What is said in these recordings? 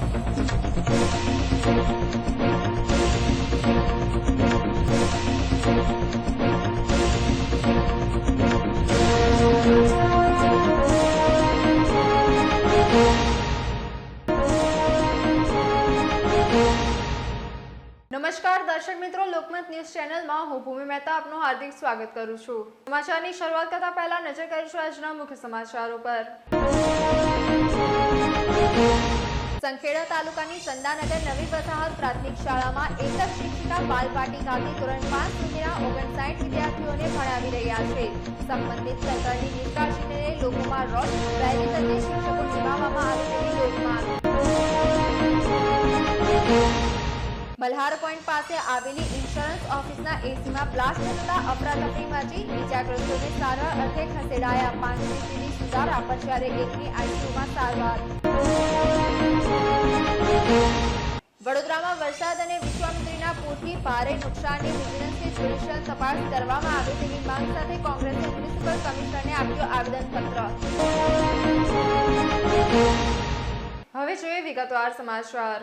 નમસ્કાર દર્શક મિત્રો, લોકમત ન્યૂઝ ચેનલમાં હું ભૂમિ મહેતા આપનું હાર્દિક સ્વાગત કરું છું। સમાચારની શરૂઆત કરતા પહેલા નજર કરીશું આજના મુખ્ય સમાચારો પર। સંખેડા તાલુકાની ચંદાનગર નવી વસાહત પ્રાથમિક શાળામાં એક જ શિક્ષિકા બાલવાટિકાથી ધોરણ 5 સુધીના 59 વિદ્યાર્થીઓને ભણાવી રહ્યા છે। સંબંધિત તંત્રની નિષ્કાળજીને લોકોમાં રોષ, વહેલી તકે શિક્ષકો નિભાવવામાં આવે તેવી લોકમાંગ। મલ્હાર પોઈન્ટ પાસે આવેલી ઇન્સ્યોરન્સ ઓફિસના એસીમાં બ્લાસ્ટ થતા અફરાતફરી મચી, ઇજાગ્રસ્તોને સારવાર અર્થે ખસેડાયા। 5 સીસીની સુધાર આપર જ્યારે એકની આઈસીયુમાં સારવાર। વડોદરામાં વરસાદ અને વિશ્વામિત્રીના પૂરથી ભારે નુકસાનની વિજિલન્સની જ્યુડિશિયલ તપાસ કરવામાં આવે તેવી માંગ સાથે કોંગ્રેસે મ્યુનિસિપલ કમિશનરને આપ્યું આવેદનપત્ર। હવે જોઈએ વિગતવાર સમાચાર।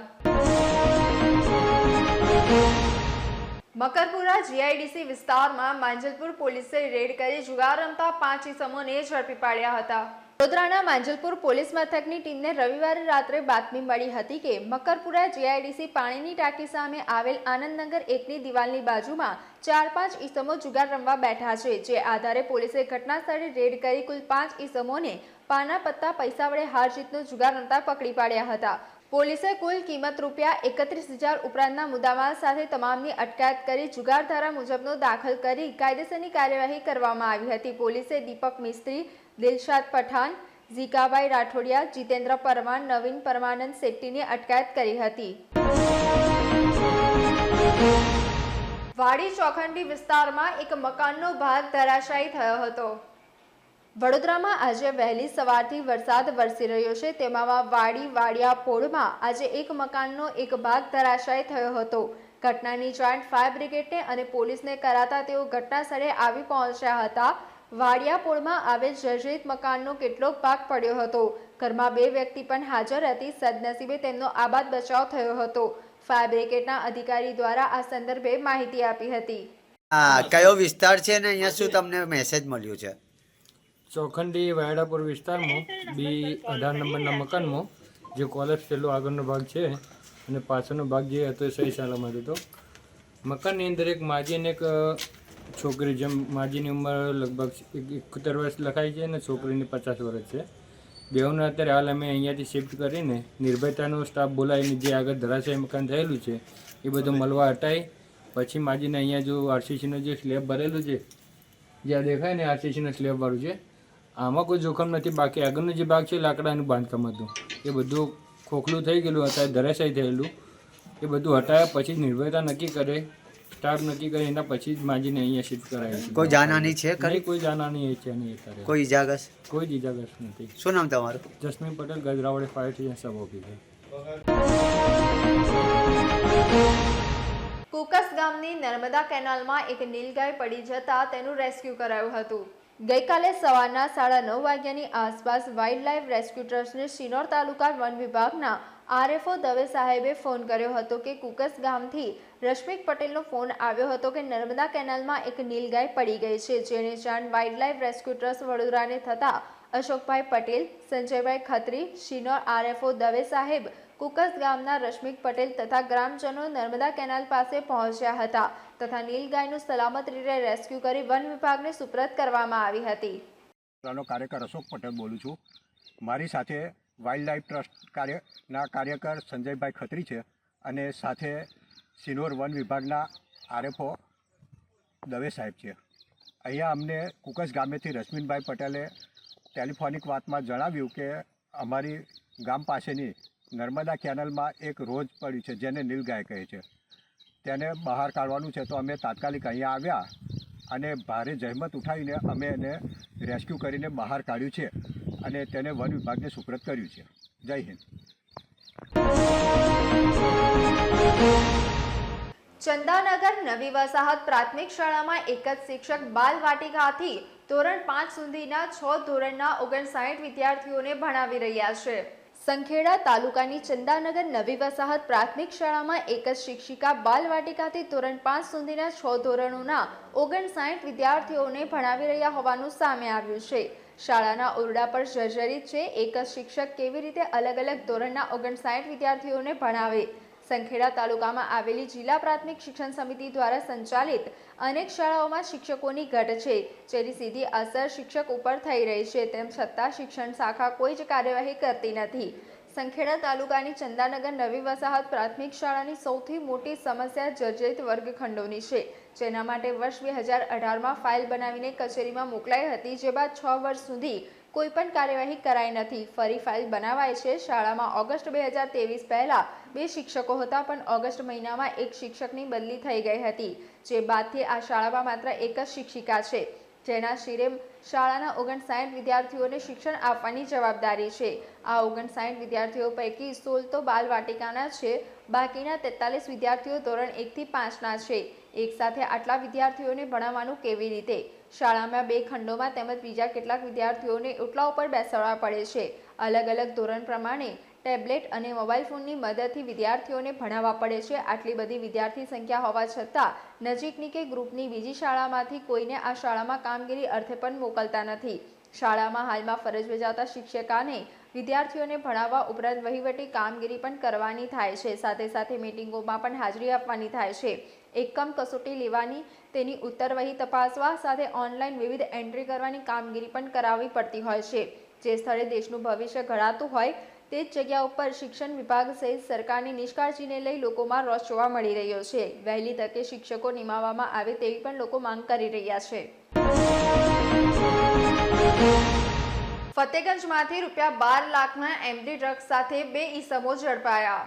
મકરપુરા જીઆઈડીસી વિસ્તારમાં માંજલપુર પોલીસે રેડ કરી જુગાર રમતા 5 ઇસમોને ઝડપી પાડ્યા હતા। વડોદરાના માંજલપુર પોલીસ મથકની ટીમને રવિવારે રાત્રે બાતમી મળી હતી કે મકરપુરા જીઆઈડીસી પાણીની ટાંકી સામે આવેલ આનંદનગર 1ની દિવાલની બાજુમાં 4-5 ઇસમો જુગાર રમવા બેઠા છે। જે આધારે પોલીસે ઘટના સ્થળે રેડ કરી કુલ 5 ઇસમોને પાના પત્તા પૈસા વડે હાર જીતનો જુગાર રમતા પકડી પાડ્યા હતા। પોલીસે કુલ કિંમત રૂપિયા 31,000 ઉપરાંતના મુદ્દામાલ સાથે તમામની અટકાયત કરી જુગાર ધારા મુજબનો દાખલ કરી કાયદેસરની કાર્યવાહી કરવામાં આવી હતી। પોલીસે દીપક મિસ્ત્રી, દિલશાદ પઠાણ, ઝીકાભાઈ રાઠોડિયા, જીતેન્દ્ર પરમાર, નવીન પરમાનંદ શેટ્ટીની અટકાયત કરી હતી। વાડી ચોખંડી વિસ્તારમાં એક મકાનનો ભાગ ધરાશાયી થયો હતો। વડોદરામાં આજે વહેલી સવારથી વરસાદ વરસી રહ્યો છે। તેમાં વાડિયા પોળમાં આજે એક મકાનનો એક ભાગ ધરાશાયી થયો હતો। ઘટનાની જાણ ફાયર બ્રિગેડને અને પોલીસને કરાતા તેઓ ઘટના સ્થળે આવી પહોંચ્યા હતા। વાડિયા પોળમાં આવેલ જર્જરિત મકાનનો કેટલોક ભાગ પડ્યો હતો। ઘરમાં 2 વ્યક્તિ પણ હાજર હતી। સદનસીબે તેમનો આબાદ બચાવ થયો હતો। ફાયર બ્રિગેડના અધિકારી દ્વારા આ સંદર્ભે માહિતી આપી હતી। કયો વિસ્તાર છે ને અહીંયા શું તમને મેસેજ મળ્યો છે? ચોખંડી વાયડાપુર વિસ્તારમાં B18 નંબરના મકાનમાં જે કોલેજ પેલો આગળનો ભાગ છે અને પાછળનો ભાગ જે હતો એ સહી સલામત હતો। મકાનની અંદર એક માજી અને એક છોકરી, જેમ માજીની ઉંમર લગભગ 71 વર્ષ લખાઈ છે અને છોકરીની 50 વર્ષ છે। બેઉને અત્યારે હાલ અમે અહીંયાથી શિફ્ટ કરીને નિર્ભયતાનો સ્ટાફ બોલાવીને જે આગળ ધરાશાયી મકાન થયેલું છે એ બધું મળવા હટાવી પછી માજીને અહીંયા જો આરસીસીનો જે સ્લેબ ભરેલું છે, જ્યાં દેખાય ને આરસીસીનો સ્લેબવાળું છે, આમાં કોઈ જોખમ નથી। બાકી આગળનો જે ભાગ છે લાકડાનું બાંધકામ હતું એ બધું ખોખલું થઈ ગયેલું, અત્યારે ધરાશાયી થયેલું, એ બધું હટાવ્યા પછી નિર્ભયતા નક્કી કરે, સ્ટાફ નક્કી કરે, એના પછી જ માજીને અહીંયા શિફ્ટ કરાય છે। કોઈ જાનહાની છે? કોઈ જાનહાની છે નહીં અત્યારે। કોઈ ઇજાગ્રસ્ત? કોઈ જ ઇજાગ્રસ્ત નથી। શું નામ તમારું? જસ્મીન પટેલ, ગજરાવડે fire station sub officer. Kukas ગામની નર્મદા કેનાલમાં એક નીલગાય પડી જતા તેનું રેસ્ક્યુ કરાયું હતું। ગઈકાલે સવારના 9:30 વાગ્યાની આસપાસ વાઇલ્ડ લાઇફ રેસ્ક્યુ ટ્રસ્ટને શિનોર તાલુકા વન વિભાગના આરએફઓ દવે સાહેબે ફોન કર્યો હતો કે કુકસ ગામથી રશ્મિક પટેલનો ફોન આવ્યો હતો કે નર્મદા કેનાલમાં એક નીલગાય પડી ગઈ છે। જેની જાણ વાઇલ્ડ લાઇફ રેસ્ક્યુ ટ્રસ્ટ વડોદરાને થતાં અશોકભાઈ પટેલ, સંજયભાઈ ખત્રી, શિનોર આરએફઓ દવે સાહેબ, કુકસ ગામના રશ્મિક પટેલ તથા ગ્રામજનો નર્મદા કેનાલ પાસે પહોંચ્યા હતા તથા નીલગાયનું સલામત રીતે રેસ્ક્યુ કરી વન વિભાગને સુપ્રત કરવામાં આવી હતી। કાર્યકર અશોક પટેલ બોલું છું। મારી સાથે વાઇલ્ડ લાઇફ ટ્રસ્ટ કાર્યકર સંજયભાઈ ખત્રી છે અને સાથે સિનોર વન વિભાગના આરએફઓ દવે સાહેબ છે। અહીંયા અમને કુકસ ગામેથી રશ્મિનભાઈ પટેલે ટેલિફોનિક વાતમાં જણાવ્યું કે અમારી ગામ પાસેની નર્મદા કેનાલમાં એક રોજ પડી છે જેને નીલગાય કહે છે, તેને બહાર કાઢવાનું છે। તો અમે તાત્કાલિક અહીંયા આવ્યા અને ભારે જહેમત ઉઠાવીને અમે એને રેસ્ક્યુ કરીને બહાર કાઢ્યું છે અને તેને વન વિભાગને સુપ્રત કર્યું છે। જય હિન્દ। ચંદાનગર નવી વસાહત પ્રાથમિક શાળામાં એક જ શિક્ષક બાલવાટિકાથી ધોરણ 5 સુધીના 6 ધોરણના 59 વિદ્યાર્થીઓને ભણાવી રહ્યા છે। સંખેડા તાલુકાની ચંદાનગર નવી વસાહત પ્રાથમિક શાળામાં એક જ શિક્ષિકા બાલવાટિકાથી ધોરણ 5 સુધીના 6 ધોરણોના 59 વિદ્યાર્થીઓને ભણાવી રહ્યા હોવાનું સામે આવ્યું છે. શાળાના ઓરડા પર જર્જરિત છે. એક જ શિક્ષક કેવી રીતે અલગ અલગ ધોરણના 59 વિદ્યાર્થીઓને ભણાવે? સંખેડા તાલુકામાં આવેલી જિલ્લા પ્રાથમિક શિક્ષણ સમિતિ દ્વારા સંચાલિત અનેક શાળાઓમાં શિક્ષકોની ઘટ છે, જેની સીધી અસર શિક્ષક ઉપર થઈ રહી છે. તેમ છતાં શિક્ષણ શાખા કોઈ જ કાર્યવાહી કરતી નથી. સંખેડા તાલુકાની ચંદાનગર નવી વસાહત પ્રાથમિક શાળાની સૌથી મોટી સમસ્યા જર્જરિત વર્ગખંડોની છે, જેના માટે વર્ષ 2018માં ફાઇલ બનાવીને કચેરીમાં મોકલાઈ હતી, જે બાદ 6 વર્ષ સુધી કોઈ પણ કાર્યવાહી કરાઈ નથી. ફરી ફાઇલ બનાવાય છે. શાળામાં ઓગસ્ટ 2023 પહેલા 2 શિક્ષકો હતા, પણ ઓગસ્ટ મહિનામાં એક શિક્ષકની બદલી થઈ ગઈ હતી, જે બાદથી આ શાળામાં માત્ર એક જ શિક્ષિકા છે, જેના શિરે શાળાના 59 વિદ્યાર્થીઓને શિક્ષણ આપવાની જવાબદારી છે. આ 59 વિદ્યાર્થીઓ પૈકી 16 તો બાલવાટિકાના છે, બાકીના 43 વિદ્યાર્થીઓ ધોરણ 1 થી 5ના છે. એક સાથે આટલા વિદ્યાર્થીઓને ભણાવવાનું કેવી રીતે? શાળામાં 2 ખંડોમાં તેમજ બીજા કેટલાક વિદ્યાર્થીઓને ઓટલા ઉપર બેસાડવા પડે છે. અલગ અલગ ધોરણ પ્રમાણે ટેબ્લેટ અને મોબાઈલ ફોનની મદદથી વિદ્યાર્થીઓને ભણાવવા પડે છે. આટલી બધી વિદ્યાર્થી સંખ્યા હોવા છતાં નજીકની કે ગ્રુપની બીજી શાળામાંથી કોઈને આ શાળામાં કામગીરી અર્થે પણ મોકલતા નથી. શાળામાં હાલમાં ફરજ બજાવતા શિક્ષિકાને વિદ્યાર્થીઓને ભણાવવા ઉપરાંત વહીવટી કામગીરી પણ કરવાની થાય છે. સાથે સાથે મીટિંગોમાં પણ હાજરી આપવાની થાય છે. એકમ કસોટી લેવાની, તેની ઉત્તરવહી તપાસવા સાથે ઓનલાઈન વિવિધ એન્ટ્રી કરવાની કામગીરી પણ કરાવવી પડતી હોય છે. જે સ્થળે દેશનું ભવિષ્ય ઘડાતું હોય તે જ જગ્યા ઉપર શિક્ષણ વિભાગ સહિત સરકારની નિષ્કાળજીને લઈ લોકોમાં રોષ જોવા મળી રહ્યો છે. વહેલી તકે શિક્ષકો નિમાવવામાં આવે તેવી પણ લોકો માંગ કરી રહ્યા છે. ફતેગંજમાંથી ₹12 લાખના એમડી ડ્રગ્સ સાથે 2 ઈસમો ઝડપાયા.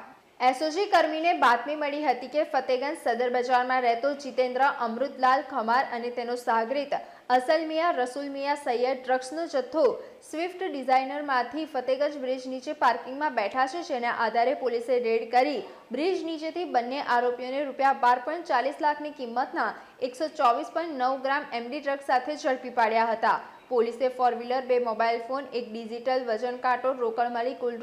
એસઓજી કર્મીને બાતમી મળી હતી કે ફતેગંજ સદર બજારમાં રહેતો જીતેન્દ્ર અમૃતલાલ ખમાર અને તેનો સાગરીત અસલ મિયા રસુલ મિયા સૈયદ ડ્રગ્સનો જથ્થો સ્વિફ્ટ ડિઝાઇનરમાંથી ફતેગંજ બ્રિજ નીચે પાર્કિંગમાં બેઠા છે, જેના આધારે પોલીસે રેડ કરી બ્રિજ નીચેથી બંને આરોપીઓને ₹12.40 લાખની કિંમતના 124.9 ગ્રામ એમડી ડ્રગ્સ સાથે ઝડપી પાડ્યા હતા. પોલીસે 4 વ્હીલર, 2 મોબાઈલ ફોન, એક ડિજિટલ વજન કાંટો, રોકડ મળી કુલ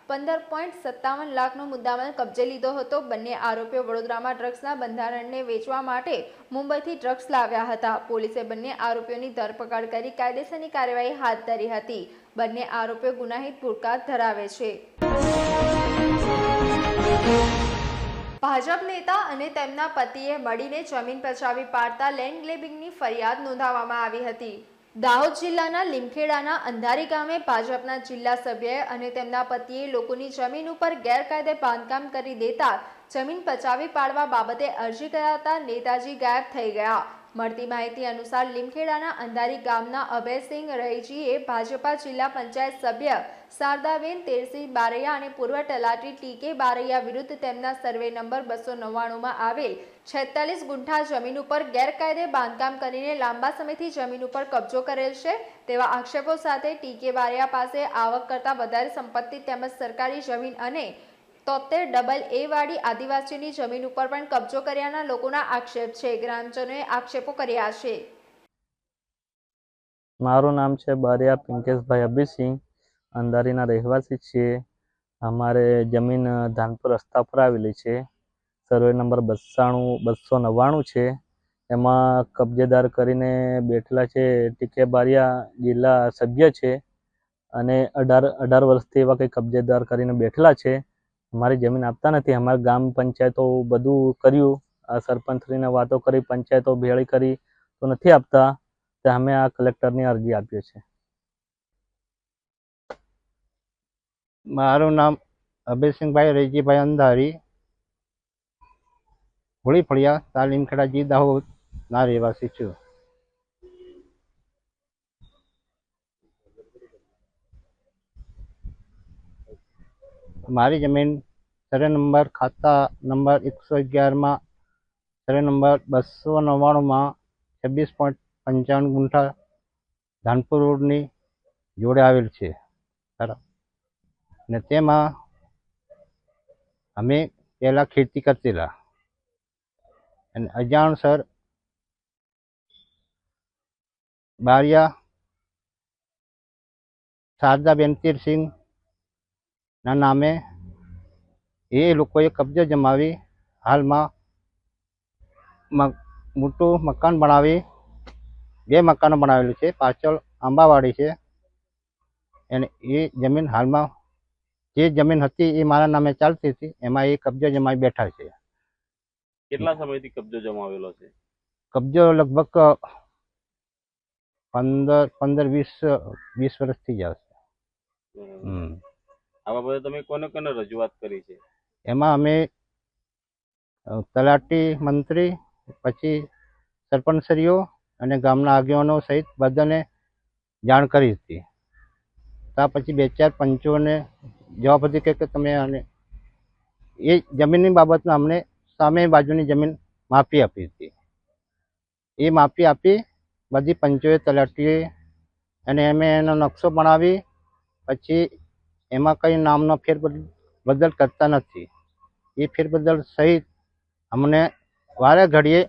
₹15.57 લાખનો મુદ્દામાલ કબજે લીધો હતો. બંને આરોપીઓ વડોદરામાં ડ્રગ્સના બંધારણને વેચવા માટે મુંબઈથી ડ્રગ્સ લાવ્યા હતા. પોલીસે બંને આરોપીઓની ધરપકડ કરી કાયદેસરની કાર્યવાહી હાથ ધરી હતી. બંને આરોપીઓ ગુનાહિત ભૂતકાળ ધરાવે છે. ભાજપ નેતા અને તેમના પતિએ મળીને જમીન પચાવી પાડતા લેન્ડ ગ્રેબિંગની ફરિયાદ નોંધાવવામાં આવી હતી. દાહોદ જિલ્લાના લીમખેડાના અંધારી ગામે ભાજપના જિલ્લા સભ્યએ અને તેમના પતિએ લોકોની જમીન ઉપર ગેરકાયદે બાંધકામ કરી દેતા જમીન પચાવી પાડવા બાબતે અરજી કરાતા નેતાજી ગાયબ થઈ ગયા. મળતી માહિતી અનુસાર લીમખેડાના અંધારી ગામના અભયસિંહ રૈજીએ ભાજપા જિલ્લા પંચાયત સભ્ય શારદાબેન તેરસિંહ બારૈયા અને પૂર્વ તલાટી ટી.કે. બારૈયા વિરુદ્ધ તેમના સર્વે નંબર 299માં આવેલ 46 ગુંઠા જમીન ઉપર ગેરકાયદે બાંધકામ કરીને લાંબા સમયથી જમીન ઉપર કબજો કરેલ છે તેવા આક્ષેપો સાથે ટી.કે. બારૈયા પાસે આવક કરતાં વધારે સંપત્તિ તેમજ સરકારી જમીન અને 73AA વાળી આદિવાસીની જમીન ઉપર પણ કબજો કર્યાના લોકોના આક્ષેપ છે. ગ્રામજનોએ આક્ષેપો કર્યા છે. મારું નામ છે બારિયા પિંકેશભાઈ અભિસિંહ, અંધારીના રહેવાસી છીએ. અમારે જમીન ધાનપુર રસ્તા પર આવેલી છે. સર્વે નંબર 299 છે. એમાં કબજેદાર કરીને બેઠેલા છે ટી.કે. બારિયા જિલ્લા સભ્ય છે અને 18 વર્ષથી એવા કંઈ કબજેદાર કરીને બેઠેલા છે. અમારી જમીન આપતા નથી. અમારી ગામ પંચાયતો બધું કર્યું, આ સરપંચશ્રીને વાતો કરી, પંચાયતો ભેળી કરી તો નથી આપતા. તો અમે આ કલેક્ટરની અરજી આપીએ છીએ. મારું નામ અભયસિંહભાઈ રૈજીભાઈ અંધારી, હોળી ફળિયા, તાલીમ ખેડાજી, દાહોદના રહેવાસી છું. મારી જમીન સર્વે નંબર ખાતા નંબર 111માં સર્વે નંબર 299માં 26.55 ગુંઠા ધાનપુર રોડની જોડે આવેલ છે. બરાબર. ને તેમાં અમે પહેલાં ખેતી કરતેલા અને અજાણસર બારિયા શારદાબેન તેરસિંહ ના નામે એ લોકોએ કબજો જમાવી હાલમાં મોટું મકાન બનાવી 2 મકાનો બનાવેલું છે. પાછળ આંબાવાડી છે અને એ જમીન હાલમાં જે જમીન હતી એ મારા નામે ચાલતી હતી, એમાં એ કબજો જમાવી બેઠા છે. કેટલા સમયથી કબજો જમાવેલો છે? કબજો લગભગ 15-20 વર્ષથી જ આવશે. આ બાબતે તમે કોને કોને રજૂઆત કરી છે? એમાં અમે તલાટી, મંત્રી, પછી સરપંચશ્રીઓ અને ગામના આગેવાનો સહિત બધાને જાણ કરી હતી. ત્યાં પછી 2-4 પંચોને જવાબ હતી કે તમે અને એ જમીનની બાબતમાં અમને સામે બાજુની જમીન માફી આપી હતી. એ માફી આપી બધી પંચોએ, તલાટીએ અને અમે એનો નકશો બનાવી પછી એમાં કંઈ નામનો ફેરબદલ કરતા નથી. એ ફેરબદલ સહિત અમને વારે ઘડીએ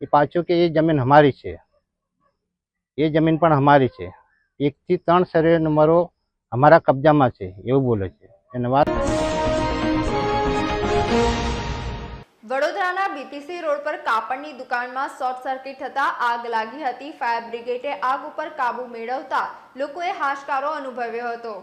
એ પાછું કે એ જમીન અમારી છે, એ જમીન પણ અમારી છે, 1 થી 3 સર્વે નંબરો અમારા કબજામાં છે એવું બોલે છે. અને વાત વડોદરાના બીપીસી રોડ પર કાપડની દુકાનમાં શોર્ટ સર્કિટ થતા આગ લાગી હતી. ફાયર બ્રિગેડે આગ ઉપર કાબુ મેળવતા લોકોએ હાશકારો અનુભવ્યો હતો.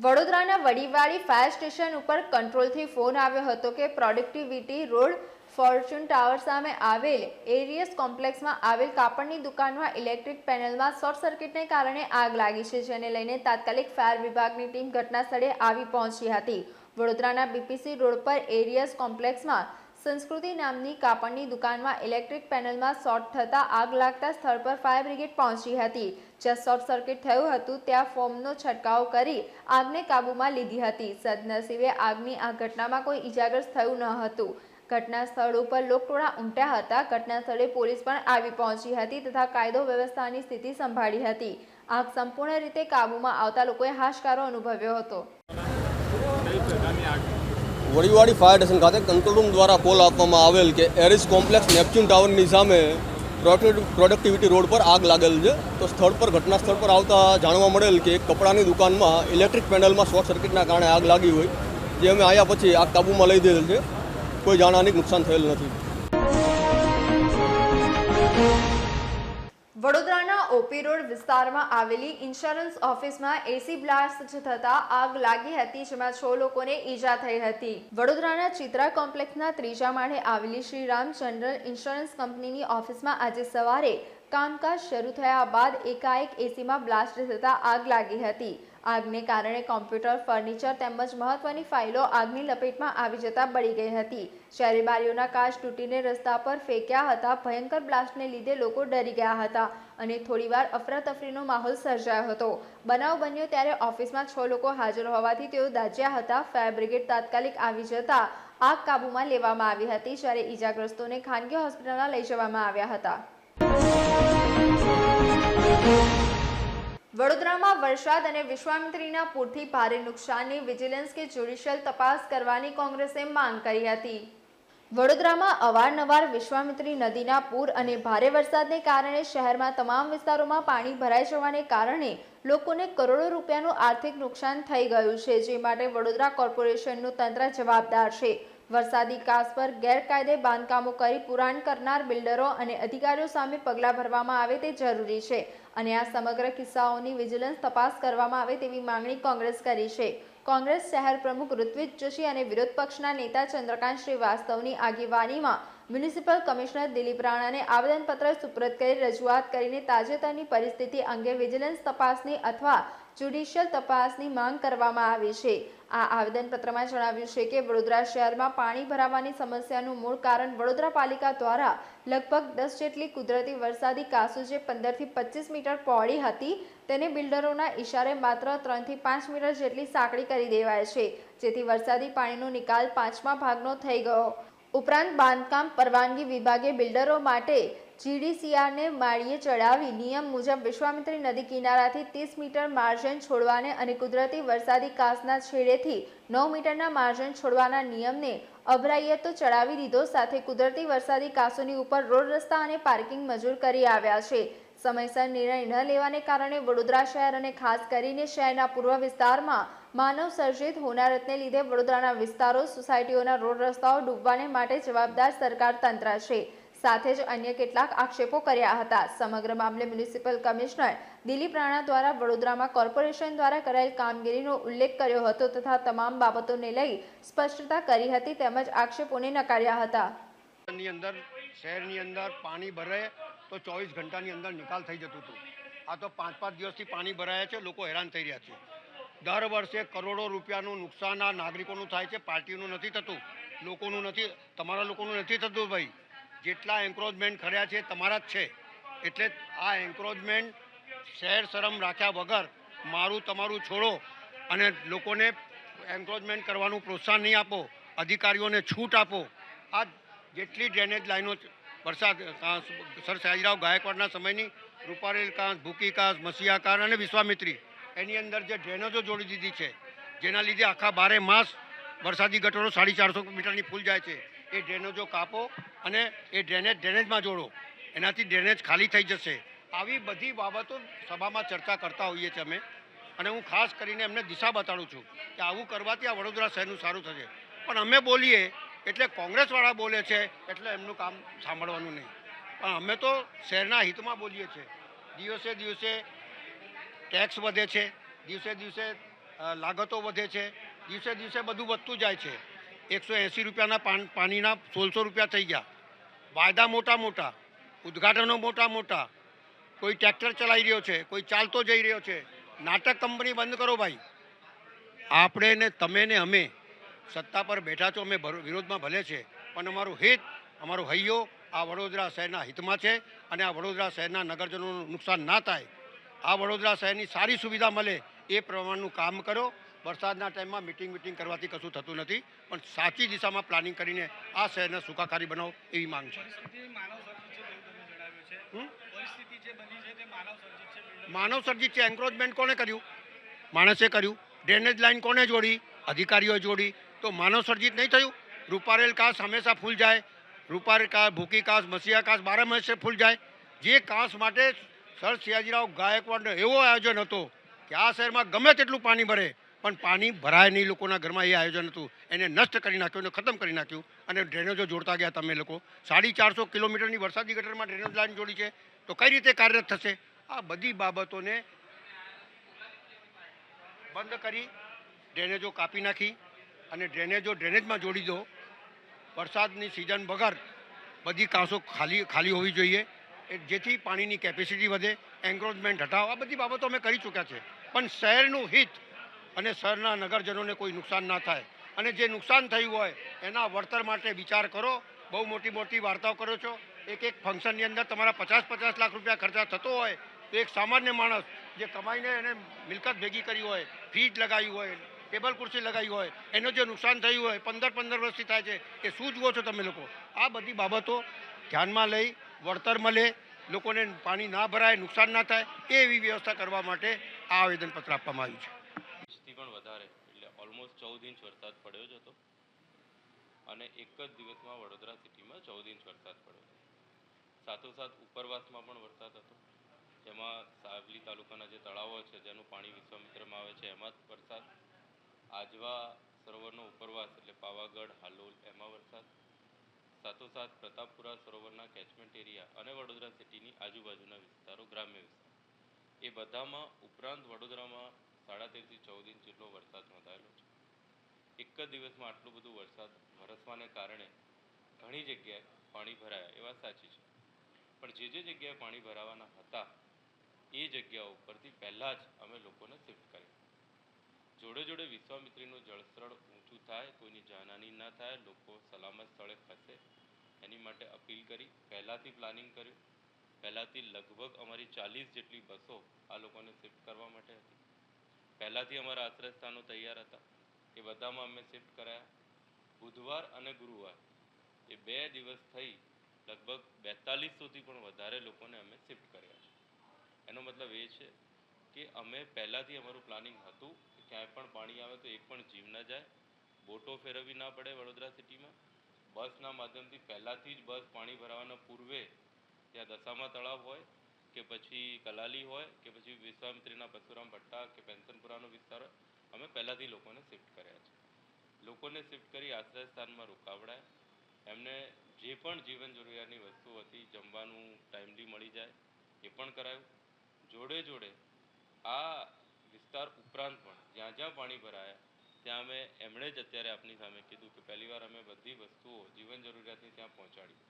વડોદરાના વડીવાડી ફાયર સ્ટેશન ઉપર કંટ્રોલથી ફોન આવ્યો હતો કે પ્રોડક્ટિવિટી રોડ ફોર્ચ્યુન ટાવર સામે આવેલ એરિયસ કોમ્પ્લેક્સમાં આવેલ કાપડની દુકાનમાં ઇલેક્ટ્રિક પેનલમાં શોર્ટ સર્કિટને કારણે આગ લાગી છે, જેને લઈને તાત્કાલિક ફાયર વિભાગની ટીમ ઘટના સ્થળે આવી પહોંચી હતી. વડોદરાના બીપીસી રોડ પર એરિયસ કોમ્પ્લેક્સમાં સંસ્કૃતિ નામની કાપડની દુકાનમાં ઇલેક્ટ્રિક પેનલમાં શોર્ટ થતાં આગ લાગતા સ્થળ પર ફાયર બ્રિગેડ પહોંચી હતી. જ્યાં શોર્ટ સર્કિટ થયું હતું ત્યાં ફોમનો છંટકાવ કરી આગને કાબૂમાં લીધી હતી. સદનસીબે આગની આ ઘટનામાં કોઈ ઇજાગ્રસ્ત થયું ન હતું. ઘટના સ્થળ ઉપર લોકટોળા ઉમટ્યા હતા. ઘટના સ્થળે પોલીસ પણ આવી પહોંચી હતી તથા કાયદો વ્યવસ્થાની સ્થિતિ સંભાળી હતી. આગ સંપૂર્ણ રીતે કાબૂમાં આવતા લોકોએ હાશકારો અનુભવ્યો હતો. વડીવાડી ફાયર સ્ટેશન ખાતે કંટ્રોલ રૂમ દ્વારા કોલ આપવામાં આવેલ કે એરિસ કોમ્પ્લેક્સ નેપચ્યુન ટાવરની સામે પ્રોડક્ટિવિટી રોડ પર આગ લાગેલ છે. તો સ્થળ પર ઘટના સ્થળ પર આવતા જાણવા મળેલ કે એક કપડાની દુકાનમાં ઇલેક્ટ્રિક પેનલમાં શોર્ટ સર્કિટના કારણે આગ લાગી હોય, જે અમે આવ્યા પછી આગ કાબૂમાં લઈ દીધેલ છે. કોઈ જાનહાનિ નુકસાન થયેલ નથી. વડોદરાના ઓપી રોડ વિસ્તારમાં આવેલી ઇન્સ્યોરન્સ ઓફિસમાં એસી બ્લાસ્ટ થતા આગ લાગી હતી, જેમાં 6 લોકોને ઈજા થઈ હતી. વડોદરાના ચિત્રા કોમ્પ્લેક્સના 3જા માળે આવેલી શ્રીરામ જનરલ ઇન્સ્યોરન્સ કંપનીની ઓફિસમાં આજે સવારે કામકાજ શરૂ થયા બાદ એકાએક એસીમાં બ્લાસ્ટ થતા આગ લાગી હતી. આગને કારણે કોમ્પ્યુટર, ફર્નિચર તેમજ મહત્વની ફાઇલો આગની લપેટમાં આવી જતા બળી ગઈ હતી. જ્યારે બારીઓના કાચ તૂટીને રસ્તા પર ફેંક્યા હતા. ભયંકર બ્લાસ્ટને લીધે લોકો ડરી ગયા હતા અને થોડીવાર અફરાતફરીનો માહોલ સર્જાયો હતો. બનાવ બન્યો ત્યારે ઓફિસમાં 6 લોકો હાજર હોવાથી તેઓ દાઝ્યા હતા. ફાયર બ્રિગેડ તાત્કાલિક આવી જતા આગ કાબૂમાં લેવામાં આવી હતી, જ્યારે ઈજાગ્રસ્તોને ખાનગી હોસ્પિટલમાં લઈ જવામાં આવ્યા હતા. વડોદરામાં વરસાદ અને વિશ્વામિત્રીના પૂરથી ભારે નુકસાનની વિજિલન્સ કે જ્યુડિશિયલ તપાસ કરવાની કોંગ્રેસે માંગ કરી હતી. વડોદરામાં અવારનવાર વિશ્વામિત્રી નદીના પૂર અને ભારે વરસાદને કારણે શહેરમાં તમામ વિસ્તારોમાં પાણી ભરાઈ જવાને કારણે લોકોને કરોડો રૂપિયાનું આર્થિક નુકસાન થઈ ગયું છે, જે માટે વડોદરા કોર્પોરેશનનું તંત્ર જવાબદાર છે. વરસાદી કાસ પર ગેરકાયદે બાંધકામો કરી પુરાણ કરનાર બિલ્ડરો અને અધિકારીઓ સામે પગલાં ભરવામાં આવે તે જરૂરી છે અને આ સમગ્ર કિસ્સાઓની વિજિલન્સ તપાસ કરવામાં આવે તેવી માંગણી કોંગ્રેસ કરી છે. કોંગ્રેસ શહેર પ્રમુખ ઋત્વિજ જોશી અને વિરોધ પક્ષના નેતા ચંદ્રકાંત શ્રીવાસ્તવની આગેવાનીમાં મ્યુનિસિપલ કમિશનર દિલીપ રાણાને આવેદનપત્ર સુપ્રત કરી રજૂઆત કરીને તાજેતરની પરિસ્થિતિ અંગે વિજિલન્સ તપાસની અથવા જ્યુડિશિયલ તપાસની માંગ કરવામાં આવી છે. આ આવેદનપત્રમાં જણાવ્યું છે કે વડોદરા શહેરમાં પાણી ભરાવાની સમસ્યાનું મૂળ કારણ વડોદરા પાલિકા દ્વારા લગભગ 10 જેટલી કુદરતી વરસાદી કાસો જે 15 થી 25 મીટર પહોળી હતી તેને બિલ્ડરોના ઇશારે માત્ર 3 થી 5 મીટર જેટલી સાંકડી કરી દેવાય છે, જેથી વરસાદી પાણીનો નિકાલ 5મા ભાગનો થઈ ગયો. ઉપરાંત બાંધકામ પરવાનગી વિભાગે બિલ્ડરો માટે જીડીસીઆરને માળીએ ચડાવી નિયમ મુજબ વિશ્વામિત્રી નદી કિનારાથી 30 મીટર માર્જિન છોડવાને અને કુદરતી વરસાદી કાસના છેડેથી 9 મીટરના માર્જિન છોડવાના નિયમને અભરાઈએ તો ચડાવી દીધો, સાથે કુદરતી વરસાદી કાસોની ઉપર રોડ રસ્તા અને પાર્કિંગ મંજૂર કરી આવ્યા છે. સમયસર નિર્ણય ન લેવાને કારણે વડોદરા શહેર અને ખાસ કરીને શહેરના પૂર્વ વિસ્તારમાં માનવ સર્જિત હોનારતને લીધે વડોદરાના વિસ્તારો, સોસાયટીઓના રોડ રસ્તાઓ ડૂબવાને માટે જવાબદાર સરકાર તંત્ર છે. સાથે જ અન્ય કેટલાક આક્ષેપો કર્યા હતા. સમગ્ર મામલે મ્યુનિસિપલ કમિશનર દિલીપ રાણા દ્વારા વડોદરામાં કોર્પોરેશન દ્વારા કરાયેલ કામગીરીનો ઉલ્લેખ કર્યો હતો તથા તમામ બાબતોને લઈ સ્પષ્ટતા કરી હતી તેમજ આક્ષેપોને નકાર્યા હતા. શહેરની અંદર પાણી ભરે તો 24 ઘંટાની અંદર નિકાલ થઈ જતું હતું. આ તો 5-5 દિવસથી પાણી ભરાયા છે. લોકો હેરાન થઈ રહ્યા છે. દર વર્ષે કરોડો રૂપિયાનું નુકસાન આ નાગરિકોનું થાય છે. પાર્ટીનું નથી થતું, લોકોનું નથી, તમારા લોકોનું નથી થતું. ભાઈ, જેટલા એન્ક્રોચમેન્ટ કર્યા છે તમારા જ છે. એટલે આ એન્ક્રોચમેન્ટ શહેર શરમ રાખ્યા વગર મારું તમારું છોડો અને લોકોને એન્ક્રોચમેન્ટ કરવાનું પ્રોત્સાહન નહીં આપો, અધિકારીઓને છૂટ આપો. આ જેટલી ડ્રેનેજ લાઈનો વરસાદ સર સયાજીરાવ ગાયકવાડના સમયની રૂપારેલ કાંસ, ભૂકી કાંસ, મસીહા કાંસ અને વિશ્વામિત્રી, એની અંદર જે ડ્રેનેજો જોડી દીધી છે જેના લીધે આખા 12 માસ વરસાદી ગટરો 450 મીટરની ફૂલ જાય છે. એ ડ્રેનેજો કાપો અને એ ડ્રેનેજમાં જોડો, એનાથી ડ્રેનેજ ખાલી થઈ જશે. આવી બધી બાબતો સભામાં ચર્ચા કરતા હોઈએ છીએ અમે, અને હું ખાસ કરીને એમને દિશા બતાડું છું કે આવું કરવાથી આ વડોદરા શહેરનું સારું થશે. પણ અમે બોલીએ એટલે કોંગ્રેસવાળા બોલે છે એટલે એમનું કામ સાંભળવાનું નહીં. પણ અમે તો શહેરના હિતમાં બોલીએ છીએ. દિવસે દિવસે ટેક્સ વધે છે, દિવસે દિવસે લાગતો વધે છે, દિવસે દિવસે બધું વધતું જાય છે. 180 રૂપિયાના પાણીના 1600 રૂપિયા થઈ ગયા. વાયદા મોટા મોટા, ઉદ્ઘાટનો મોટા મોટા, કોઈ ટ્રેક્ટર ચલાવી રહ્યો છે, કોઈ ચાલતો જઈ રહ્યો છે. નાટક કંપની બંધ કરો ભાઈ. આપણે ને તમે ને અમે સત્તા પર બેઠા છો, અમે વિરોધમાં ભલે છે, પણ અમારું હિત, અમારો હૈયો આ વડોદરા શહેરના હિતમાં છે. અને આ વડોદરા શહેરના નગરજનોનું નુકસાન ના થાય, આ વડોદરા શહેરની સારી સુવિધા મળે એ પ્રમાણનું કામ કરો. વરસાદના ટાઈમમાં મીટિંગ કરવાથી કશું થતું નથી, પણ સાચી દિશામાં પ્લાનિંગ કરીને આ શહેરને સુખાકારી બનાવો એવી માંગ છે. માનવ સર્જિત છે. એન્ક્રોચમેન્ટ કોને કર્યું? માણસે કર્યું. ડ્રેનેજ લાઈન કોને જોડી? અધિકારીઓએ જોડી. તો માનવ સર્જિત નહીં થયું? રૂપારેલ કાંસ હંમેશા ફૂલ જાય, રૂપારેલ કાંસ, ભૂકી કાંસ, મસીહા કાંસ 12 માસે ફૂલ જાય. જે કાંસ માટે સર સયાજીરાવ ગાયકવાડનો એવો આયોજન હતો કે આ શહેરમાં ગમે તેટલું પાણી ભરે પણ પાણી ભરાય નહીં લોકોના ઘરમાં, એ આયોજન હતું. એને નષ્ટ કરી નાખ્યું, એને ખતમ કરી નાખ્યું. અને ડ્રેનેજો જોડતા ગયા તમે લોકો. 450 કિલોમીટરની વરસાદી ગટરમાં ડ્રેનેજ લાઈન જોડી છે, તો કઈ રીતે કાર્યરત થશે? આ બધી બાબતોને બંધ કરી ડ્રેનેજો કાપી નાખી અને ડ્રેનેજમાં જોડી દો. વરસાદની સિઝન વગર બધી કાંસો ખાલી હોવી જોઈએ, જેથી પાણીની કેપેસિટી વધે. એન્ક્રોચમેન્ટ હટાવો, આ બધી બાબતો અમે કરી ચૂક્યા છે. પણ શહેરનું હિત અને શહેરના નગરજનોને કોઈ નુકસાન ના થાય, અને જે નુકસાન થયું હોય એના વળતર માટે વિચાર કરો. બહુ મોટી વાર્તાઓ કરો છો. એક ફંક્શનની અંદર તમારા 50-50 લાખ રૂપિયા ખર્ચા થતો હોય તો એક સામાન્ય માણસ જે કમાઈને એને મિલકત ભેગી કરી હોય, ફ્રીજ લગાવ્યું હોય, ટેબલ ખુરશી લગાવી હોય, એનું જે નુકસાન થયું હોય 15 વર્ષથી થાય છે, એ શું જુઓ છો તમે લોકો? આ બધી બાબતો ધ્યાનમાં લઈ વળતર મળે, લોકોને પાણી ના ભરાય, નુકસાન ના થાય, એવી વ્યવસ્થા કરવા માટે આ આવેદનપત્ર આપવામાં આવ્યું છે. પણ વધારે એટલે ઓલમોસ્ટ 14 ઇંચ વરસાદ પડ્યો જ હતો, અને એક જ દિવસમાં વડોદરા સિટીમાં 14 ઇંચ વરસાદ પડ્યો હતો. સાથોસાથ ઉપરવાસમાં પણ વરસાદ હતો, જેમાં સાવલી તાલુકાના જે તળાવો છે જેનું પાણી વિશ્વામિત્રમાં આવે છે એમાં વરસાદ, આજવા સરોવરનો ઉપરવાસ એટલે પાવાગઢ, હાલોલ એમાં વરસાદ, સાથોસાથ પ્રતાપપુરા સરોવરના કેચમેન્ટ એરિયા અને વડોદરા સિટીની આજુબાજુના વિસ્તારો, ગ્રામ્ય વિસ્તાર, એ બધામાં ઉપરાંત વડોદરામાં 13.5 થી 14 ઇંચ જેટલો વરસાદ નોંધાયેલો છે. એક જ દિવસમાં આટલો બધો વરસાદ વરસવાને કારણે ઘણી જગ્યાએ પાણી ભરાયા, એ વાત સાચી છે. પણ જે જગ્યાએ પાણી ભરાવાના હતા એ જગ્યાઓ ઉપરથી પહેલાં જ અમે લોકોને શિફ્ટ કર્યા. જોડે વિશ્વામિત્રીનું જળસ્તર ઊંચું થાય, કોઈની જાનહાની ના થાય, લોકો સલામત સ્થળે ખસે એની માટે અપીલ કરી, પહેલાંથી પ્લાનિંગ કર્યું. પહેલાંથી લગભગ અમારી 40 જેટલી બસો આ લોકોને શિફ્ટ કરવા માટે હતી. પહેલાંથી અમારા આશ્રયસ્થાનો તૈયાર હતા, એ બધામાં અમે શિફ્ટ કરાયા. બુધવાર અને ગુરુવાર એ 2 દિવસ થઈ લગભગ 4200થી પણ વધારે લોકોને અમે શિફ્ટ કર્યા છે. એનો મતલબ એ છે કે અમે પહેલાંથી અમારું પ્લાનિંગ હતું કે ક્યાંય પણ પાણી આવે તો એક પણ જીવ ન જાય, બોટો ફેરવવી ના પડે વડોદરા સિટીમાં. બસના માધ્યમથી પહેલાંથી જ બસ પાણી ભરાવાના પૂર્વે ત્યાં દશામા તળાવ હોય કે પછી કલાલી હોય કે પછી વિશ્વામિત્રીના પરશુરામ ભટ્ટા કે પેન્શનપુરાનો વિસ્તાર હોય, અમે પહેલાંથી લોકોને શિફ્ટ કર્યા છે. લોકોને શિફ્ટ કરી આશ્રય સ્થાનમાં રોકાવડાય, એમને જે પણ જીવન જરૂરિયાતની વસ્તુ હતી, જમવાનું ટાઈમલી મળી જાય એ પણ કરાયું. જોડે જોડે આ વિસ્તાર ઉપરાંત પણ જ્યાં જ્યાં પાણી ભરાયા ત્યાં એમણે જ અત્યારે આપની સામે કીધું કે પહેલીવાર અમે બધી વસ્તુઓ જીવન જરૂરિયાતની ત્યાં પહોંચાડી.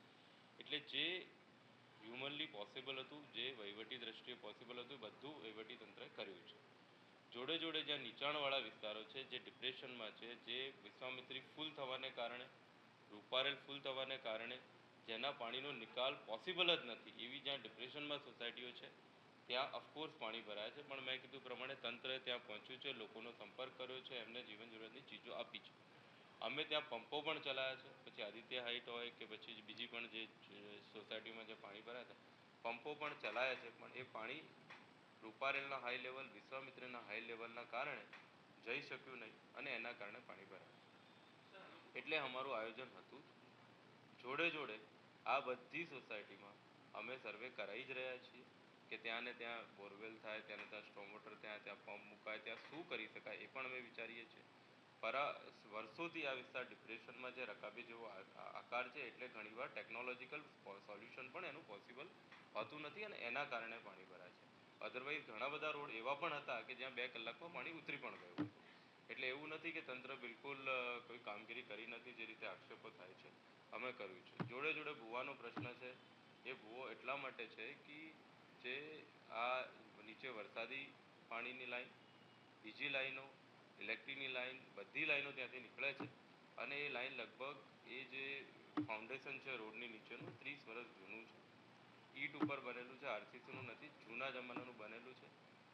એટલે જે હ્યુમનલી પોસિબલ હતું, જે વહીવટી દ્રષ્ટિએ પોસિબલ હતું, બધું વહીવટી તંત્રએ કર્યું છે. જોડે જોડે જ્યાં નીચાણવાળા વિસ્તારો છે, જે ડિપ્રેશનમાં છે, જે વિશ્વામિત્રી ફૂલ થવાને કારણે, રૂપારેલ ફૂલ થવાને કારણે જેના પાણીનો નિકાલ પોસિબલ જ નથી, એવી જ્યાં ડિપ્રેશનમાં સોસાયટીઓ છે ત્યાં ઓફકોર્સ પાણી ભરાય છે. પણ મેં કીધું પ્રમાણે તંત્રએ ત્યાં પહોંચ્યું છે, લોકોનો સંપર્ક કર્યો છે, એમને જીવન જરૂરિયાતની ચીજો આપી છે. અમે ત્યાં પંપો પણ ચલાવ્યા છે, પછી આદિત્ય હાઇટ હોય કે પછી બીજી પણ જે સોસાયટીમાં જે પાણી ભરાય છે પંપો પણ ચલાવ્યા છે. પણ એ પાણી રૂપારેલના હાઈ લેવલ, વિશ્વામિત્રીના હાઈ લેવલના કારણે જઈ શક્યું નહીં અને એના કારણે પાણી ભરાય. એટલે અમારું આયોજન હતું. જોડે જોડે આ બધી સોસાયટીમાં અમે સર્વે કરાવી જ રહ્યા છીએ કે ત્યાં ને ત્યાં બોરવેલ થાય, ત્યાં ત્યાં સ્ટ્રોમ વોટર, ત્યાં પંપ મુકાય, ત્યાં શું કરી શકાય એ પણ અમે વિચારીએ છીએ. વર્ષોથી આ વિસ્તાર ડિપ્રેશનમાં છે, રકાબી જેવો આકાર છે, એટલે ઘણીવાર ટેકનોલોજીકલ સોલ્યુશન પણ એનું પોસિબલ હોતું નથી અને એના કારણે પાણી ભરાય છે. અધરવાઇઝ ઘણા બધા રોડ એવા પણ હતા કે જ્યાં 2 કલાકમાં પાણી ઉતરી પણ ગયું હતું. એટલે એવું નથી કે તંત્ર બિલકુલ કોઈ કામગીરી કરી નથી, જે રીતે આક્ષેપો થાય છે, અમે કર્યું છે. જોડે જોડે ભૂવાનો પ્રશ્ન છે. એ ભૂવો એટલા માટે છે કે જે આ નીચે વરસાદી પાણીની લાઈન, બીજી લાઈનો, ઇલેક્ટ્રિકની લાઈન, બધી લાઈનો ત્યાંથી નીકળે છે અને એ લાઈન લગભગ એ જે ફાઉન્ડેશન છે રોડની નીચેનું 30 વર્ષ જૂનું છે. ઈંટ ઉપર બનેલું છે, આરસીસીનું નથી, જૂના જમાનાનું બનેલું છે.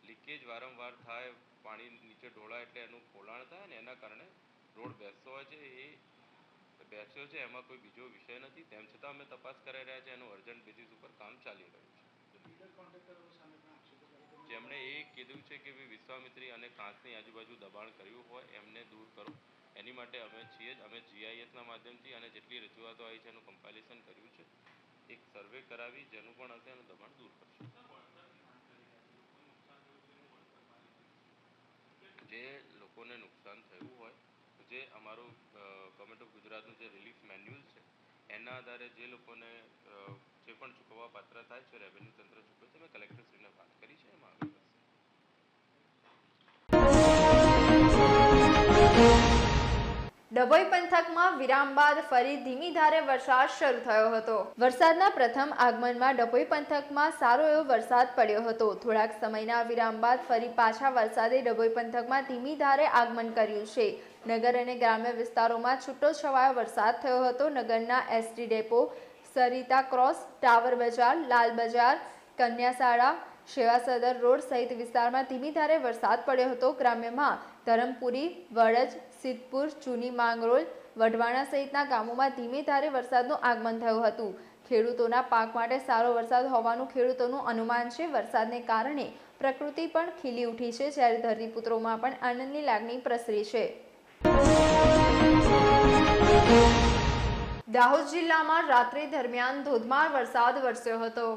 લીકેજ વારંવાર થાય, પાણી નીચે ઢોળાય એટલે એનું પોલાણ થાય ને એના કારણે રોડ બેસતો હોય છે. એ બેસ્યો છે, એમાં કોઈ બીજો વિષય નથી. તેમ છતાં અમે તપાસ કરી રહ્યા છીએ, એનું અર્જન્ટ બેઝિસ ઉપર કામ ચાલી રહ્યું છે. જેમણે એ કીધું છે કે વિશ્વામિત્રી અને કાંસની આજુબાજુ દબાણ કર્યું હોય એમને દૂર કરો. એની માટે અમે છીએ જ. અમે GISના માધ્યમથી અને જેટલી રજૂઆતો આવી છે એનું કમ્પાઇલેશન કર્યું છે. એક સર્વે કરાવી જેનું પણ હશે એનું દબાણ દૂર કરશું. જે લોકોને નુકસાન થયું હોય, જે અમારું ગવર્મેન્ટ ઓફ ગુજરાતનું જે રિલીફ મેન્યુઅલ છે એના આધારે જે લોકોને જે પણ ચૂકવવા પાત્ર થાય છે, રેવન્યુ તંત્ર ચૂકવે છે, મેં કલેક્ટરશ્રીને વાત કરી છે, એમાં આગળ વધશે. ડભોઈ પંથકમાં વિરામ બાદ ફરી ધીમી ધારે વરસાદ શરૂ થયો હતો. વરસાદના પ્રથમ આગમનમાં ડભોઈ પંથકમાં સારો એવો વરસાદ પડ્યો હતો. થોડાક સમયના વિરામ બાદ ફરી પાછા વરસાદે ડભોઈ પંથકમાં ધીમી ધારે આગમન કર્યું છે. નગર અને ગ્રામ્ય વિસ્તારોમાં છૂટો છવાયો વરસાદ થયો હતો. નગરના SD depot, Sarita cross, tower બજાર, લાલ બજાર, કન્યાશાળા, સેવા સદર રોડ સહિત વિસ્તારમાં ધીમી ધારે વરસાદ પડ્યો હતો. ગ્રામ્યમાં ધરમપુરી, વડજ, સિદ્ધપુર, જૂની માંગરોળ, વઢવાણા સહિતના ગામોમાં ધીમી ધારે વરસાદનું આગમન થયું હતું. ખેડૂતોના પાક માટે સારો વરસાદ હોવાનું ખેડૂતોનું અનુમાન છે. વરસાદને કારણે પ્રકૃતિ પણ ખીલી ઉઠી છે, જ્યારે ધરતીપુત્રોમાં પણ આનંદની લાગણી પ્રસરી છે. દાહોદ જિલ્લામાં રાત્રિ દરમિયાન ધોધમાર વરસાદ વરસ્યો હતો.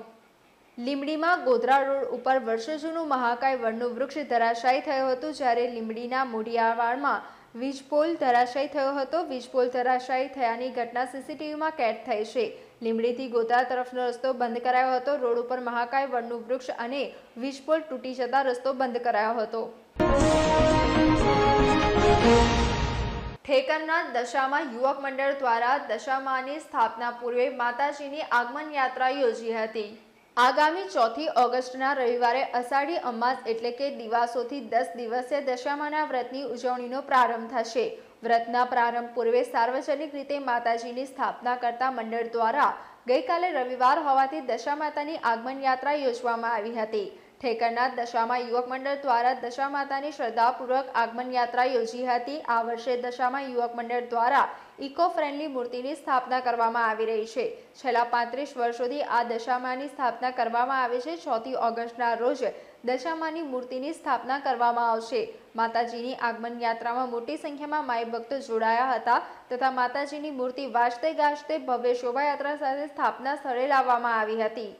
લીંબડીમાં ગોધરા રોડ ઉપર વર્ષો જૂનું મહાકાય વડનું વૃક્ષ ધરાશાયી થયું હતું, જ્યારે લીંબડીના મોઢિયાવાડમાં વીજપોલ ધરાશાયી થયો હતો. વીજપોલ ધરાશાયી થયાની ઘટના CCTVમાં કેદ થઈ છે. લીંબડીથી ગોધરા તરફનો રસ્તો બંધ કરાયો હતો. રોડ ઉપર મહાકાય વડનું વૃક્ષ અને વીજપોલ તૂટી જતા રસ્તો બંધ કરાયો હતો. ઠેકરના દશામાં યુવક મંડળ દ્વારા દશામાની સ્થાપના પૂર્વે માતાજીની આગમન યાત્રા યોજી હતી. આગામી 4 ઓગસ્ટના રવિવારે અષાઢી અમાસ એટલે કે દિવાસોથી 10 દિવસીય દશામાના વ્રતની ઉજવણીનો પ્રારંભ થશે. વ્રતના પ્રારંભ પૂર્વે સાર્વજનિક રીતે માતાજીની સ્થાપના કરતા મંડળ દ્વારા ગઈકાલે રવિવાર હોવાથી દશામાતાની આગમન યાત્રા યોજવામાં આવી હતી. ઠેકરના દશામા યુવક મંડળ દ્વારા દશામાતાની શ્રદ્ધાપૂર્વક આગમન યાત્રા યોજી હતી. આ વર્ષે દશામા યુવક મંડળ દ્વારા ઇકો ફ્રેન્ડલી મૂર્તિની સ્થાપના કરવામાં આવી રહી છે. છેલ્લા 35 વર્ષોથી આ દશામાની સ્થાપના કરવામાં આવે છે. 4 ઓગસ્ટના રોજ દશામાની મૂર્તિની સ્થાપના કરવામાં આવશે. માતાજીની આગમન યાત્રામાં મોટી સંખ્યામાં માઈ ભક્તો જોડાયા હતા તથા માતાજીની મૂર્તિ વાજતે ગાજતે ભવ્ય શોભાયાત્રા સાથે સ્થાપના સ્થળે લાવવામાં આવી હતી.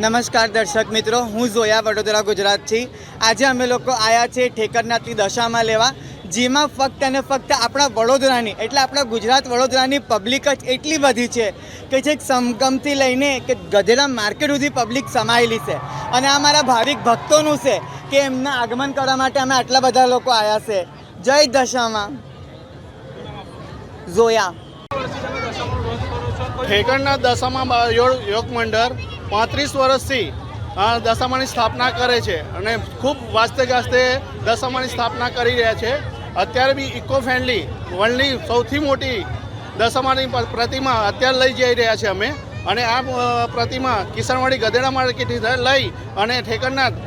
નમસ્કાર દર્શક મિત્રો, હું ઝોયા વડોદરા ગુજરાતથી. આજે અમે લોકો આવ્યા છે ઠેકરનાથની દશામાં લેવા, જેમાં ફક્ત અને ફક્ત આપણા વડોદરાની એટલે આપણા ગુજરાત વડોદરાની પબ્લિક જ એટલી બધી છે કે જે સમગમથી લઈને કે ગધેડા માર્કેટ સુધી પબ્લિક સમાયેલી છે. અને આ મારા ભાવિક ભક્તોનું છે કે એમના આગમન કરવા માટે અમે આટલા બધા લોકો આવ્યા છે. જય દશામાં. ઝોયા. ઠેકરનાથ દશામાં યોગ મંડળ 35 વર્ષથી દશામાની સ્થાપના કરે છે અને ખૂબ વાસ્તે ગાસ્તે દશામાની સ્થાપના કરી રહ્યા છે. અત્યારે બી ઇકો ફ્રેન્ડલી વર્લ્ડની સૌથી મોટી દશામાની પ્રતિમા અત્યારે લઈ જઈ રહ્યા છે અમે. અને આ પ્રતિમા કિશનવાડી ગધેડા માર્કેટથી લઈ અને ઠેકરનાથ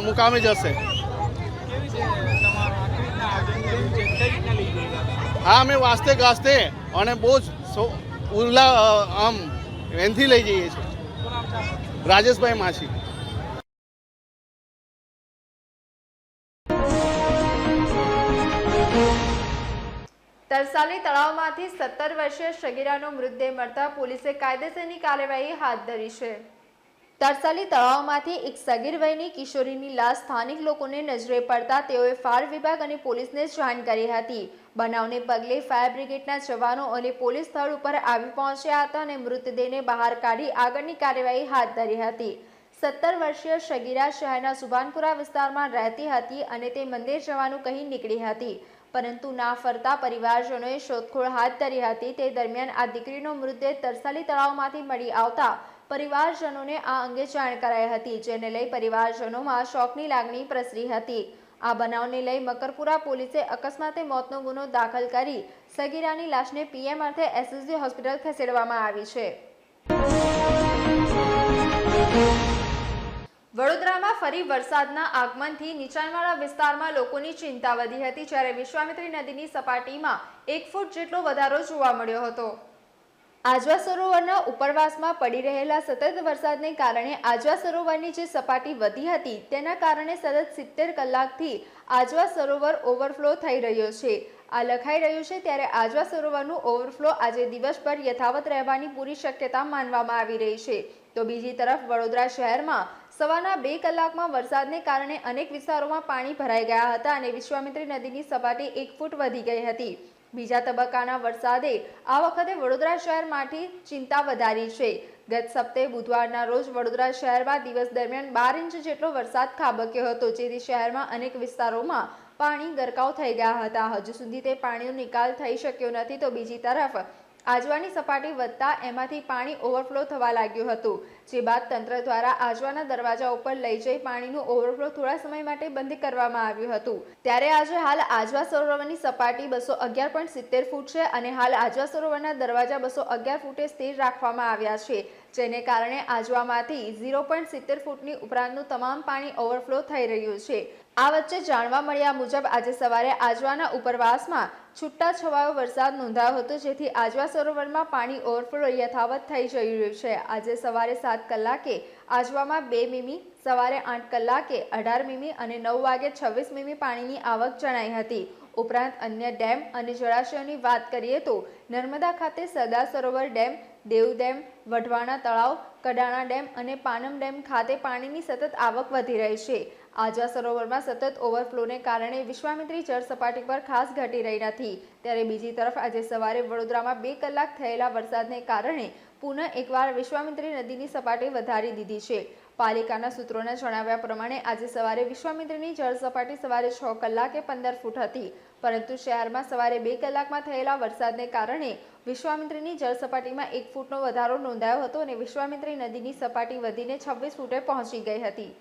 મુકામે જશે. હા, અમે વાસ્તે ગાસ્તે અને બહુ જ આમ એનથી લઈ જઈએ છીએ. રાજેશભાઈ માછી. તરસાલી તળાવમાંથી 17 વર્ષીય સગીરાનો મૃતદેહ મળતા પોલીસે કાયદેસરની કાર્યવાહી હાથ ધરી છે. તરસાલી તળાવમાંથી એક સગીર વયની કિશોરીની લાશ સ્થાનિક લોકોને નજરે પડતા તેઓએ ફાયર વિભાગ અને પોલીસને જાણ કરી હતી. બનાવને પગલે ફાયર બ્રિગેડના જવાનો અને પોલીસ સ્થળ ઉપર આવી પહોંચ્યા હતા અને મૃતદેહને બહાર કાઢી આગળની કાર્યવાહી હાથ ધરી હતી. 17 વર્ષીય સગીરા શહેરના સુભાનપુરા વિસ્તારમાં રહેતી હતી અને તે મંદિર જવાનું કહી નીકળી હતી, પરંતુ ના ફરતા પરિવારજનોએ શોધખોળ હાથ ધરી હતી. તે દરમિયાન આ દીકરીનો મૃતદેહ તરસાલી તળાવમાંથી મળી આવતા પરિવારજનોને આ અંગે જાણ કરાઈ હતી, જેને લઈ પરિવારજનોમાં શોકની લાગણી પ્રસરી હતી. આ બનાવને લઈ મકરપુરા પોલીસે અકસ્માતે મોતનો ગુનો દાખલ કરી સગીરાની લાશને પીએમ અર્થે એસએસજી હોસ્પિટલ ખસેડવામાં આવી છે. વડોદરામાં ફરી વરસાદના આગમનથી નીચાણવાળા વિસ્તારમાં લોકોની ચિંતા વધી હતી, જ્યારે વિશ્વામિત્રી નદીની સપાટીમાં 1 ફૂટ જેટલો વધારો જોવા મળ્યો હતો. આજવા સરોવરના ઉપરવાસમાં પડી રહેલા સતત વરસાદને કારણે આજવા સરોવરની જે સપાટી વધી હતી તેના કારણે સતત 70 કલાકથી આજવા સરોવર ઓવરફ્લો થઈ રહ્યો છે. આ લખાઈ રહ્યું છે ત્યારે આજવા સરોવરનું ઓવરફ્લો આજે દિવસભર યથાવત રહેવાની પૂરી શક્યતા માનવામાં આવી રહી છે. તો બીજી તરફ વડોદરા શહેરમાં સવારના 2 કલાકમાં વરસાદને કારણે અનેક વિસ્તારોમાં પાણી ભરાઈ ગયા હતા અને વિશ્વામિત્રી નદીની સપાટી 1 ફૂટ વધી ગઈ હતી. બીજા તબક્કાના વરસાદે આ વખતે વડોદરા શહેર માટે ચિંતા વધારી છે. ગત સપ્તાહે બુધવારના રોજ વડોદરા શહેરમાં દિવસ દરમિયાન 12 ઇંચ જેટલો વરસાદ ખાબક્યો હતો, જેથી શહેરમાં અનેક વિસ્તારોમાં પાણી ગરકાવ થઈ ગયા હતા. હજુ સુધી તે પાણીનો નિકાલ થઈ શક્યો નથી. તો બીજી તરફ આજવાની સપાટી વધતા એમાંથી પાણી ઓવરફ્લો થવા લાગ્યું હતું, જે બાદ તંત્ર દ્વારા આજવાના દરવાજા ઉપર લઈ જઈ પાણીનું ઓવરફ્લો થોડા સમય માટે બંધ કરવામાં આવ્યું હતું. ત્યારે આજે હાલ આજવા સરોવરની સપાટી 211.70 ફૂટ છે અને હાલ આજવા સરોવરના દરવાજા 211 ફૂટે સ્થિર રાખવામાં આવ્યા છે, જેને કારણે આજવામાંથી 0.70 ફૂટની ઉપરાંતનું તમામ પાણી ઓવરફ્લો થઈ રહ્યું છે. આ વચ્ચે જાણવા મળ્યા મુજબ આજે સવારે આજવાના ઉપરવાસમાં છૂટાછવાયો વરસાદ નોંધાયો હતો, જેથી આજવા સરોવરમાં પાણી ઓવરફ્લો યથાવત થઈ જઈ રહ્યું છે. આજે સવારે 7 કલાકે આજવામાં 2 મીમી, સવારે 8 કલાકે 18 મીમી અને 9 વાગે 26 મીમી પાણીની આવક જણાઈ હતી. ઉપરાંત અન્ય ડેમ અને જળાશયોની વાત કરીએ તો નર્મદા ખાતે સરદાર સરોવર ડેમ, દેવ ડેમ, વઢવાણા તળાવ, કડાણા ડેમ અને પાનમ ડેમ ખાતે પાણીની સતત આવક વધી રહી છે. આજવા સરોવરમાં સતત ઓવરફ્લોને કારણે વિશ્વામિત્રી જળ સપાટી પર ખાસ ઘટી રહી નથી. ત્યારે બીજી તરફ આજે સવારે વડોદરામાં 2 કલાક થયેલા વરસાદને કારણે પુનઃ એકવાર વિશ્વામિત્રી નદીની સપાટી વધારી દીધી છે. પાલિકાના સૂત્રોના જણાવ્યા પ્રમાણે આજે સવારે વિશ્વામિત્રીની જળ સપાટી સવારે 6 કલાકે 15 ફૂટ હતી, પરંતુ શહેરમાં સવારે 2 કલાકમાં થયેલા વરસાદને કારણે વિશ્વામિત્રીની જળ સપાટીમાં 1 ફૂટનો વધારો નોંધાયો હતો અને વિશ્વામિત્રી નદીની સપાટી વધીને 26 ફૂટે પહોંચી ગઈ હતી.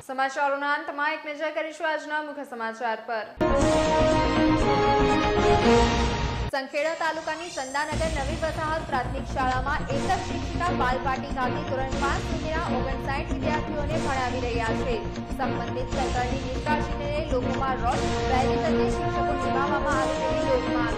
સમાચારોના અંતમાં એક નજર કરીશું આજના મુખ્ય સમાચાર પર. સંખેડા તાલુકાની ચંદાનગર નવી વસાહત પ્રાથમિક શાળામાં એક જ શિક્ષિકા બાલવાટિકાથી ધોરણ 5 સુધીના 59 વિદ્યાર્થીઓને ભણાવી રહ્યા છે. સંબંધિત સરકારની નિષ્કાળજીને લઈ લોકોમાં રોષ. વહેલી તકે શિક્ષકો નિભાવવામાં આવે તેવી લોકમાંગ.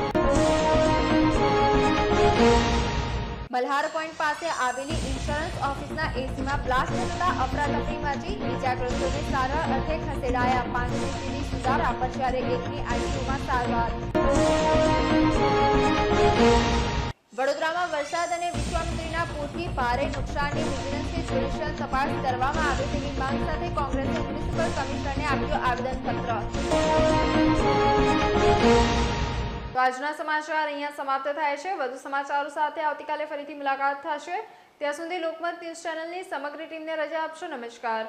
મલ્હાર પોઈન્ટ પાસે આવેલી ઇન્સ્યોરન્સ ઓફિસના એસીમાં બ્લાસ્ટ થતા અફરાતફરી મચી. ઇજાગ્રસ્તોને સારવાર અર્થે ખસેડાયા. 5 સુધી સુધારા પર જ્યારે 1ની આઈસીયુમાં સારવાર. વડોદરામાં વરસાદ અને વિશ્વામિત્રીના પૂરથી ભારે નુકસાનની વિજિલન્સની જ્યુડિશિયલ તપાસ કરવામાં આવે તેવી માંગ સાથે કોંગ્રેસે મ્યુનિસિપલ કમિશનરને આપ્યું આવેદનપત્ર. તો આજના સમાચાર અહીંયા સમાપ્ત થાય છે. વધુ સમાચારો સાથે આવતીકાલે ફરીથી મુલાકાત થશે. ત્યાં સુધી લોકમત ન્યૂઝ ચેનલની સમગ્ર ટીમને રજા આપશો. નમસ્કાર.